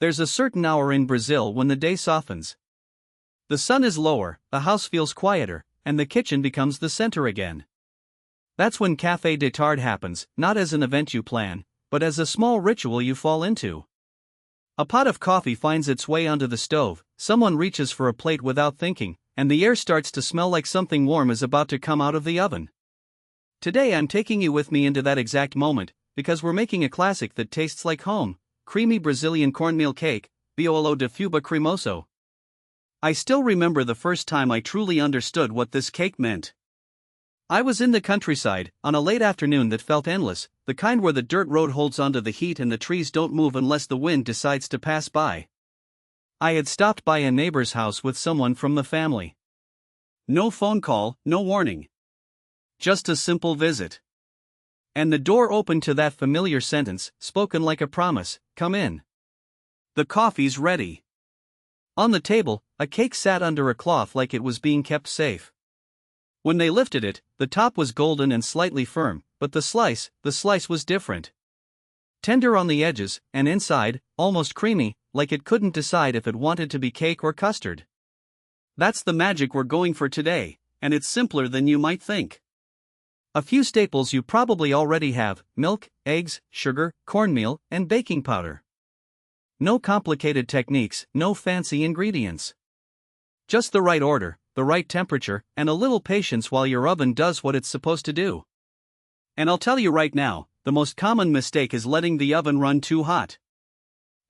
There's a certain hour in Brazil when the day softens. The sun is lower, the house feels quieter, and the kitchen becomes the center again. That's when Café de Tarde happens, not as an event you plan, but as a small ritual you fall into. A pot of coffee finds its way onto the stove, someone reaches for a plate without thinking, and the air starts to smell like something warm is about to come out of the oven. Today I'm taking you with me into that exact moment, because we're making a classic that tastes like home: creamy Brazilian cornmeal cake, bolo de fubá cremoso. I still remember the first time I truly understood what this cake meant. I was in the countryside, on a late afternoon that felt endless, the kind where the dirt road holds onto the heat and the trees don't move unless the wind decides to pass by. I had stopped by a neighbor's house with someone from the family. No phone call, no warning. Just a simple visit. And the door opened to that familiar sentence, spoken like a promise: "Come in. The coffee's ready." On the table, a cake sat under a cloth like it was being kept safe. When they lifted it, the top was golden and slightly firm, but the slice was different. Tender on the edges, and inside, almost creamy, like it couldn't decide if it wanted to be cake or custard. That's the magic we're going for today, and it's simpler than you might think. A few staples you probably already have: milk, eggs, sugar, cornmeal, and baking powder. No complicated techniques, no fancy ingredients. Just the right order, the right temperature, and a little patience while your oven does what it's supposed to do. And I'll tell you right now, the most common mistake is letting the oven run too hot.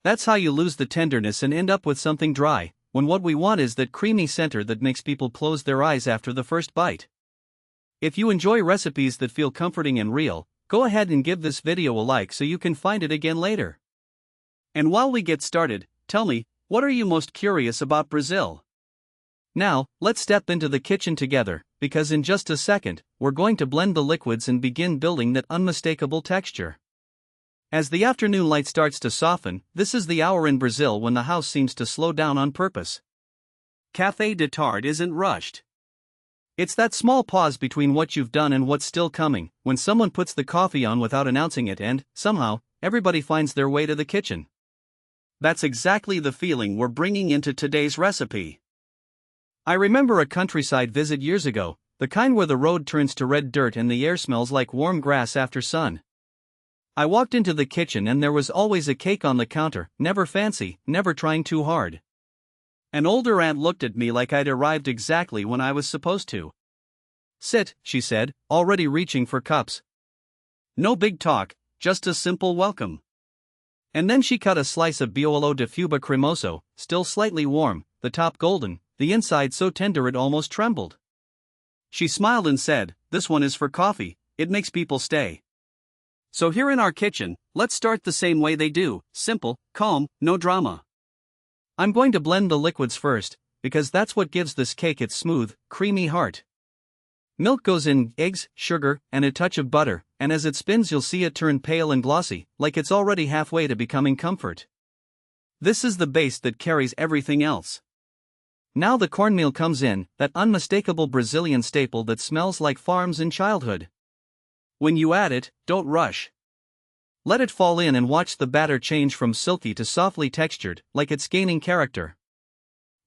That's how you lose the tenderness and end up with something dry, when what we want is that creamy center that makes people close their eyes after the first bite. If you enjoy recipes that feel comforting and real, go ahead and give this video a like so you can find it again later. And while we get started, tell me, what are you most curious about Brazil? Now, let's step into the kitchen together, because in just a second, we're going to blend the liquids and begin building that unmistakable texture. As the afternoon light starts to soften, this is the hour in Brazil when the house seems to slow down on purpose. Café de Tarde isn't rushed. It's that small pause between what you've done and what's still coming, when someone puts the coffee on without announcing it and, somehow, everybody finds their way to the kitchen. That's exactly the feeling we're bringing into today's recipe. I remember a countryside visit years ago, the kind where the road turns to red dirt and the air smells like warm grass after sun. I walked into the kitchen and there was always a cake on the counter, never fancy, never trying too hard. An older aunt looked at me like I'd arrived exactly when I was supposed to. "Sit," she said, already reaching for cups. No big talk, just a simple welcome. And then she cut a slice of bolo de fubá cremoso, still slightly warm, the top golden, the inside so tender it almost trembled. She smiled and said, "This one is for coffee, it makes people stay." So here in our kitchen, let's start the same way they do: simple, calm, no drama. I'm going to blend the liquids first, because that's what gives this cake its smooth, creamy heart. Milk goes in, eggs, sugar, and a touch of butter, and as it spins you'll see it turn pale and glossy, like it's already halfway to becoming comfort. This is the base that carries everything else. Now the cornmeal comes in, that unmistakable Brazilian staple that smells like farms in childhood. When you add it, don't rush. Let it fall in and watch the batter change from silky to softly textured, like it's gaining character.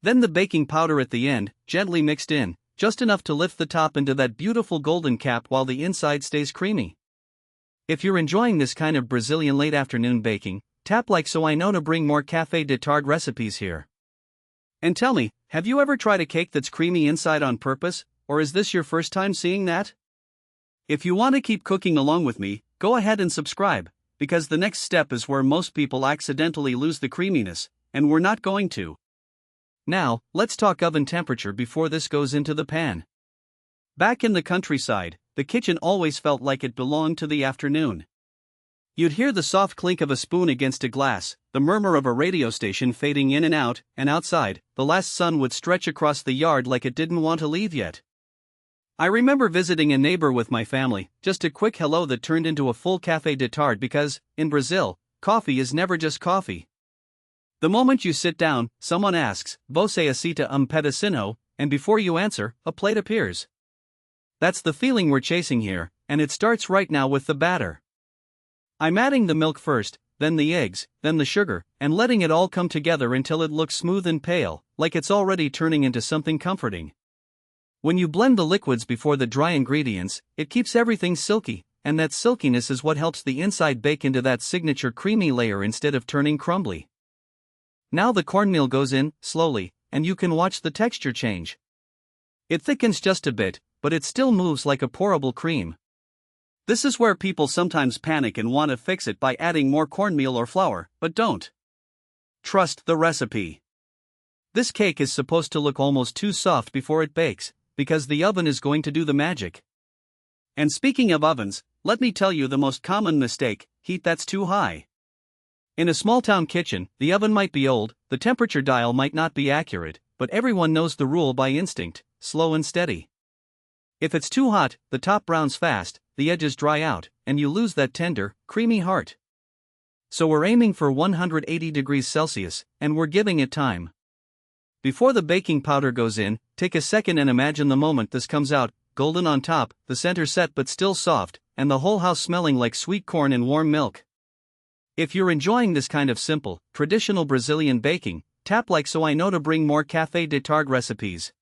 Then the baking powder at the end, gently mixed in, just enough to lift the top into that beautiful golden cap while the inside stays creamy. If you're enjoying this kind of Brazilian late afternoon baking, tap like so I know to bring more Café de Tarde recipes here. And tell me, have you ever tried a cake that's creamy inside on purpose, or is this your first time seeing that? If you want to keep cooking along with me, go ahead and subscribe, because the next step is where most people accidentally lose the creaminess, and we're not going to. Now, let's talk oven temperature before this goes into the pan. Back in the countryside, the kitchen always felt like it belonged to the afternoon. You'd hear the soft clink of a spoon against a glass, the murmur of a radio station fading in and outside, the last sun would stretch across the yard like it didn't want to leave yet. I remember visiting a neighbor with my family, just a quick hello that turned into a full Café de Tarde because, in Brazil, coffee is never just coffee. The moment you sit down, someone asks, "Você aceita pedacinho?" and before you answer, a plate appears. That's the feeling we're chasing here, and it starts right now with the batter. I'm adding the milk first, then the eggs, then the sugar, and letting it all come together until it looks smooth and pale, like it's already turning into something comforting. When you blend the liquids before the dry ingredients, it keeps everything silky, and that silkiness is what helps the inside bake into that signature creamy layer instead of turning crumbly. Now the cornmeal goes in, slowly, and you can watch the texture change. It thickens just a bit, but it still moves like a pourable cream. This is where people sometimes panic and want to fix it by adding more cornmeal or flour, but don't. Trust the recipe. This cake is supposed to look almost too soft before it bakes, because the oven is going to do the magic. And speaking of ovens, let me tell you the most common mistake: heat that's too high. In a small town kitchen, the oven might be old, the temperature dial might not be accurate, but everyone knows the rule by instinct: slow and steady. If it's too hot, the top browns fast, the edges dry out, and you lose that tender, creamy heart. So we're aiming for 180 degrees Celsius, and we're giving it time. Before the baking powder goes in, take a second and imagine the moment this comes out, golden on top, the center set but still soft, and the whole house smelling like sweet corn and warm milk. If you're enjoying this kind of simple, traditional Brazilian baking, tap like so I know to bring more café de tarde recipes.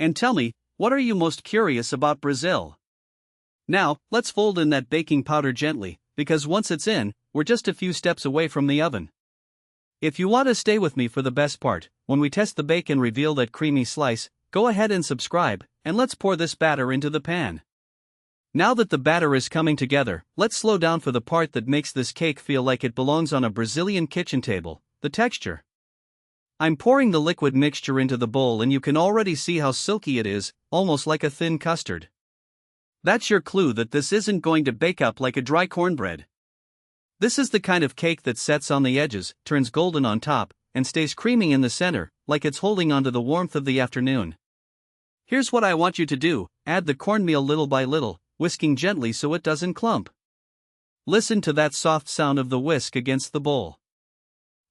And tell me, what are you most curious about Brazil? Now, let's fold in that baking powder gently, because once it's in, we're just a few steps away from the oven. If you want to stay with me for the best part, when we test the bake and reveal that creamy slice, go ahead and subscribe, and let's pour this batter into the pan. Now that the batter is coming together, let's slow down for the part that makes this cake feel like it belongs on a Brazilian kitchen table: the texture. I'm pouring the liquid mixture into the bowl and you can already see how silky it is, almost like a thin custard. That's your clue that this isn't going to bake up like a dry cornbread. This is the kind of cake that sets on the edges, turns golden on top, and stays creamy in the center, like it's holding onto the warmth of the afternoon. Here's what I want you to do: add the cornmeal little by little, whisking gently so it doesn't clump. Listen to that soft sound of the whisk against the bowl.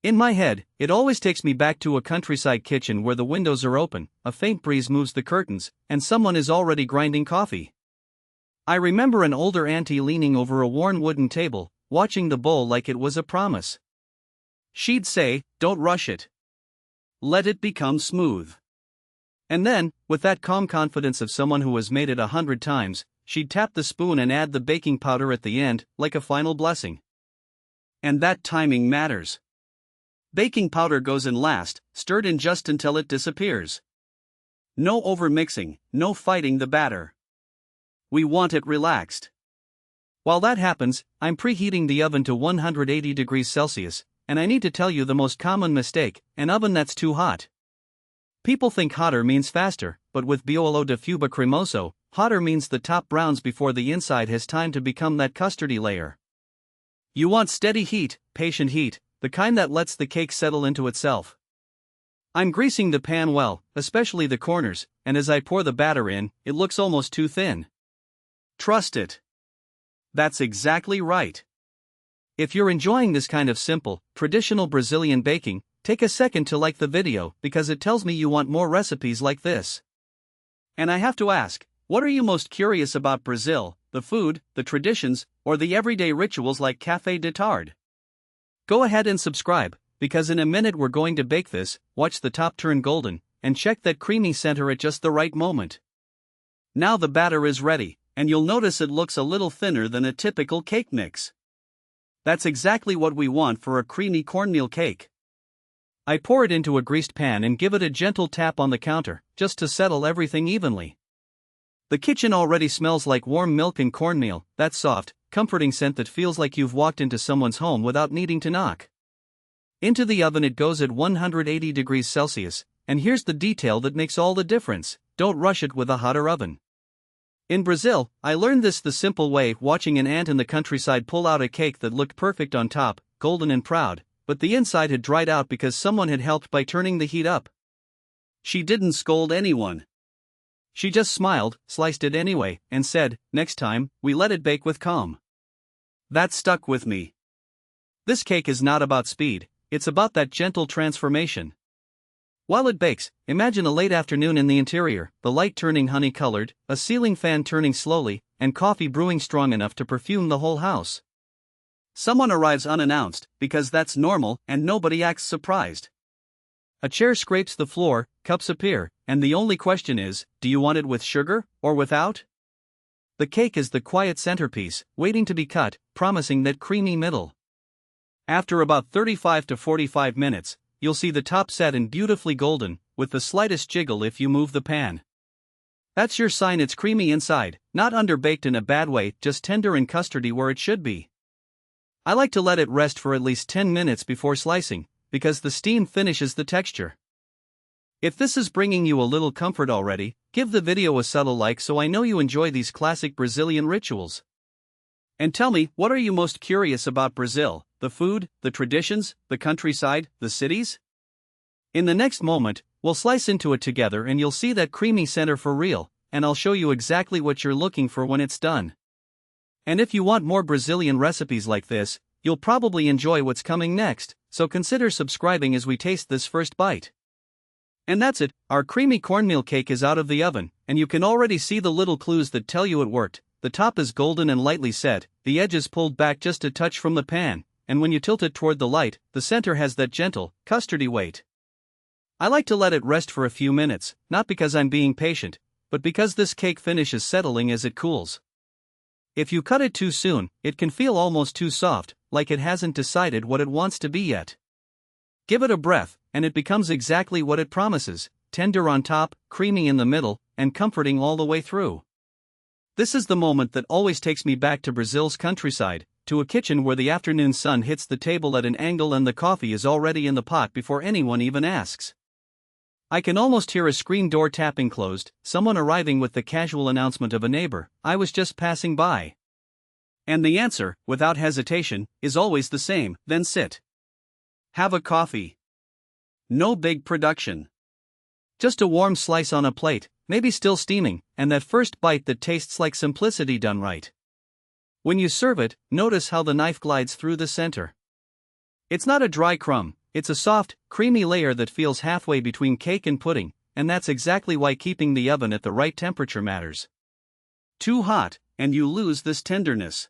In my head, it always takes me back to a countryside kitchen where the windows are open, a faint breeze moves the curtains, and someone is already grinding coffee. I remember an older auntie leaning over a worn wooden table, watching the bowl like it was a promise. She'd say, "Don't rush it. Let it become smooth." And then, with that calm confidence of someone who has made it 100 times, she'd tap the spoon and add the baking powder at the end, like a final blessing. And that timing matters. Baking powder goes in last, stirred in just until it disappears. No overmixing, no fighting the batter. We want it relaxed. While that happens, I'm preheating the oven to 180 degrees Celsius, and I need to tell you the most common mistake: an oven that's too hot. People think hotter means faster, but with Biolo de Fuba Cremoso, hotter means the top browns before the inside has time to become that custardy layer. You want steady heat, patient heat, the kind that lets the cake settle into itself. I'm greasing the pan well, especially the corners, and as I pour the batter in, it looks almost too thin. Trust it. That's exactly right. If you're enjoying this kind of simple, traditional Brazilian baking, take a second to like the video, because it tells me you want more recipes like this. And I have to ask, what are you most curious about Brazil: the food, the traditions, or the everyday rituals like café de tarde? Go ahead and subscribe, because in a minute we're going to bake this. Watch the top turn golden, and check that creamy center at just the right moment. Now the batter is ready, and you'll notice it looks a little thinner than a typical cake mix. That's exactly what we want for a creamy cornmeal cake. I pour it into a greased pan and give it a gentle tap on the counter, just to settle everything evenly. The kitchen already smells like warm milk and cornmeal, that soft, comforting scent that feels like you've walked into someone's home without needing to knock. Into the oven it goes at 180 degrees Celsius, and here's the detail that makes all the difference: don't rush it with a hotter oven. In Brazil, I learned this the simple way, watching an aunt in the countryside pull out a cake that looked perfect on top, golden and proud, but the inside had dried out because someone had helped by turning the heat up. She didn't scold anyone. She just smiled, sliced it anyway, and said, "Next time, we let it bake with calm." That stuck with me. This cake is not about speed, it's about that gentle transformation. While it bakes, imagine a late afternoon in the interior, the light turning honey-colored, a ceiling fan turning slowly, and coffee brewing strong enough to perfume the whole house. Someone arrives unannounced, because that's normal and nobody acts surprised. A chair scrapes the floor, cups appear, and the only question is, do you want it with sugar, or without? The cake is the quiet centerpiece, waiting to be cut, promising that creamy middle. After about 35 to 45 minutes, you'll see the top set and beautifully golden, with the slightest jiggle if you move the pan. That's your sign it's creamy inside, not underbaked in a bad way, just tender and custardy where it should be. I like to let it rest for at least 10 minutes before slicing, because the steam finishes the texture. If this is bringing you a little comfort already, give the video a subtle like so I know you enjoy these classic Brazilian rituals. And tell me, what are you most curious about Brazil? The food, the traditions, the countryside, the cities? In the next moment, we'll slice into it together and you'll see that creamy center for real, and I'll show you exactly what you're looking for when it's done. And if you want more Brazilian recipes like this, you'll probably enjoy what's coming next, so consider subscribing as we taste this first bite. And that's it, our creamy cornmeal cake is out of the oven, and you can already see the little clues that tell you it worked. The top is golden and lightly set, the edges pulled back just a touch from the pan, and when you tilt it toward the light, the center has that gentle, custardy weight. I like to let it rest for a few minutes, not because I'm being patient, but because this cake finishes settling as it cools. If you cut it too soon, it can feel almost too soft, like it hasn't decided what it wants to be yet. Give it a breath, and it becomes exactly what it promises, tender on top, creamy in the middle, and comforting all the way through. This is the moment that always takes me back to Brazil's countryside, to a kitchen where the afternoon sun hits the table at an angle and the coffee is already in the pot before anyone even asks. I can almost hear a screen door tapping closed, someone arriving with the casual announcement of a neighbor, "I was just passing by." And the answer, without hesitation, is always the same, "Then sit. Have a coffee." No big production. Just a warm slice on a plate, maybe still steaming, and that first bite that tastes like simplicity done right. When you serve it, notice how the knife glides through the center. It's not a dry crumb, it's a soft, creamy layer that feels halfway between cake and pudding, and that's exactly why keeping the oven at the right temperature matters. Too hot, and you lose this tenderness.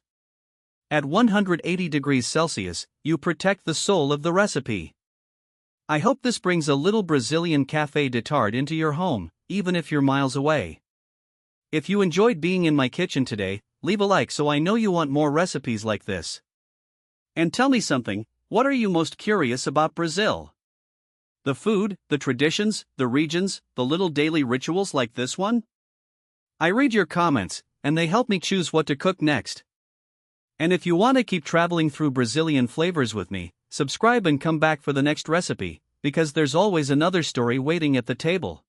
At 180 degrees Celsius, you protect the soul of the recipe. I hope this brings a little Brazilian café de tarde into your home, even if you're miles away. If you enjoyed being in my kitchen today, leave a like so I know you want more recipes like this. And tell me something, what are you most curious about Brazil? The food, the traditions, the regions, the little daily rituals like this one? I read your comments, and they help me choose what to cook next. And if you want to keep traveling through Brazilian flavors with me, subscribe and come back for the next recipe, because there's always another story waiting at the table.